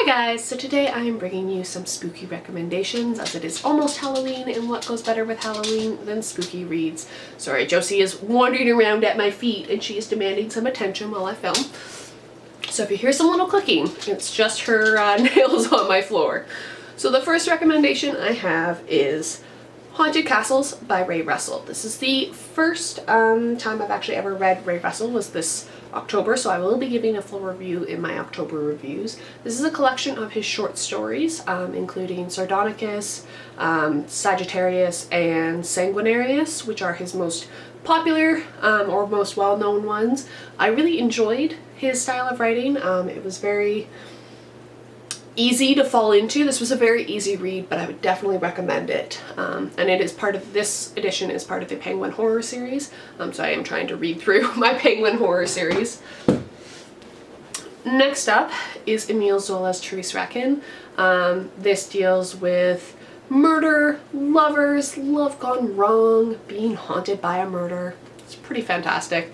Hi guys, so today I am bringing you some spooky recommendations as it is almost Halloween, and what goes better with Halloween than spooky reads. Sorry, Josie is wandering around at my feet and she is demanding some attention while I film. So if you hear some little clicking, it's just her nails on my floor. So the first recommendation I have is Haunted Castles by Ray Russell. This is the first time I've actually ever read Ray Russell, was this October, so I will be giving a full review in my October reviews. This is a collection of his short stories, including Sardonicus, Sagittarius, and Sanguinarius, which are his most popular or most well-known ones. I really enjoyed his style of writing. It was very easy to fall into. This was a very easy read, but I would definitely recommend it. And it is part of, this edition is part of the Penguin Horror series, so I am trying to read through my Penguin Horror series. Next up is Emile Zola's Therese Raquin. This deals with murder, lovers, love gone wrong, being haunted by a murder. It's pretty fantastic.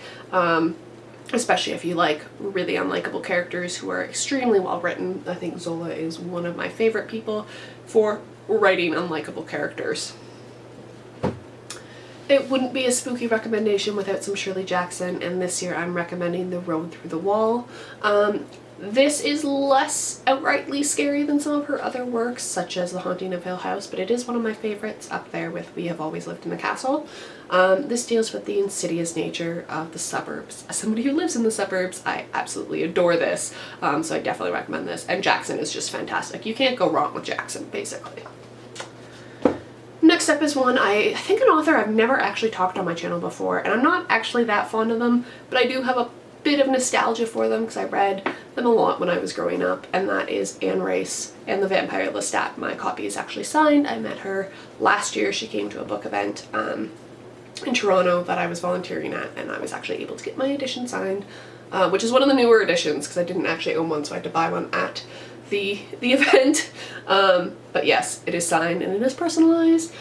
Especially if you like really unlikable characters who are extremely well written. I think Zola is one of my favorite people for writing unlikable characters. It wouldn't be a spooky recommendation without some Shirley Jackson, and this year I'm recommending The Road Through the Wall. This is less outrightly scary than some of her other works, such as The Haunting of Hill House, but it is one of my favorites, up there with We Have Always Lived in the Castle. This deals with the insidious nature of the suburbs. As somebody who lives in the suburbs, I absolutely adore this, so I definitely recommend this. And Jackson is just fantastic. You can't go wrong with Jackson, basically. Next up is one, I think an author I've never actually talked on my channel before, and I'm not actually that fond of them, but I do have a bit of nostalgia for them because I read them a lot when I was growing up, and that is Anne Rice and the Vampire Lestat. My copy is actually signed. I met her last year. She came to a book event in Toronto that I was volunteering at, and I was actually able to get my edition signed, which is one of the newer editions because I didn't actually own one, so I had to buy one at the event. But yes, it is signed and it is personalized.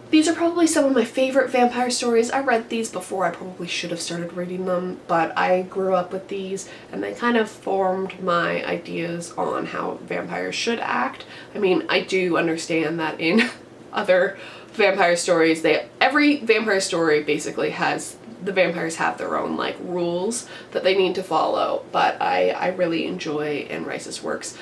These are probably some of my favorite vampire stories. I read these before I probably should have started reading them, but I grew up with these and they kind of formed my ideas on how vampires should act. I mean, I do understand that in other vampire stories, every vampire story basically has, the vampires have their own like rules that they need to follow, but I really enjoy Anne Rice's works.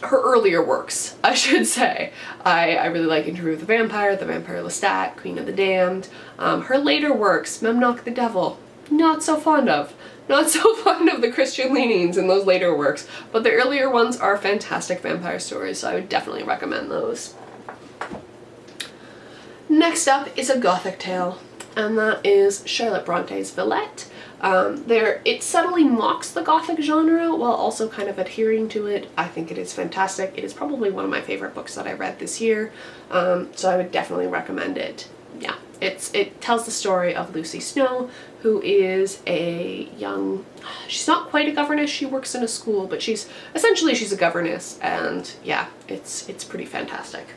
Her earlier works, I should say. I really like Interview with the Vampire Lestat, Queen of the Damned. Her later works, Memnoch the Devil, not so fond of. Not so fond of the Christian leanings in those later works, but the earlier ones are fantastic vampire stories, so I would definitely recommend those. Next up is a gothic tale, and that is Charlotte Bronte's Villette. It subtly mocks the gothic genre while also kind of adhering to it. I think it is fantastic. It is probably one of my favorite books that I read this year, so I would definitely recommend it. Yeah, it tells the story of Lucy Snow, who is a young, she's not quite a governess, she works in a school, but she's a governess, and yeah, it's pretty fantastic.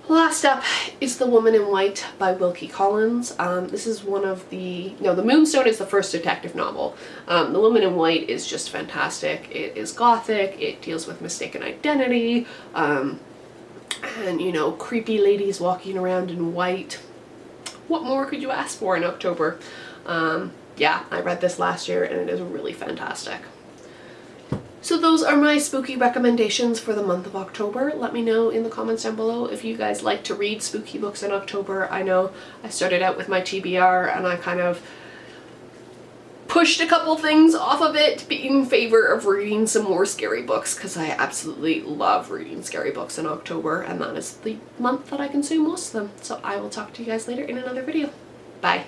Last up is The Woman in White by Wilkie Collins. This is one of the Moonstone is the first detective novel. The Woman in White is just fantastic. It is gothic, it deals with mistaken identity, and you know, creepy ladies walking around in white. What more could you ask for in October? Yeah, I read this last year and it is really fantastic. So those are my spooky recommendations for the month of October. Let me know in the comments down below if you guys like to read spooky books in October. I know I started out with my TBR and I kind of pushed a couple things off of it in favor of reading some more scary books because I absolutely love reading scary books in October, and that is the month that I consume most of them. So I will talk to you guys later in another video. Bye.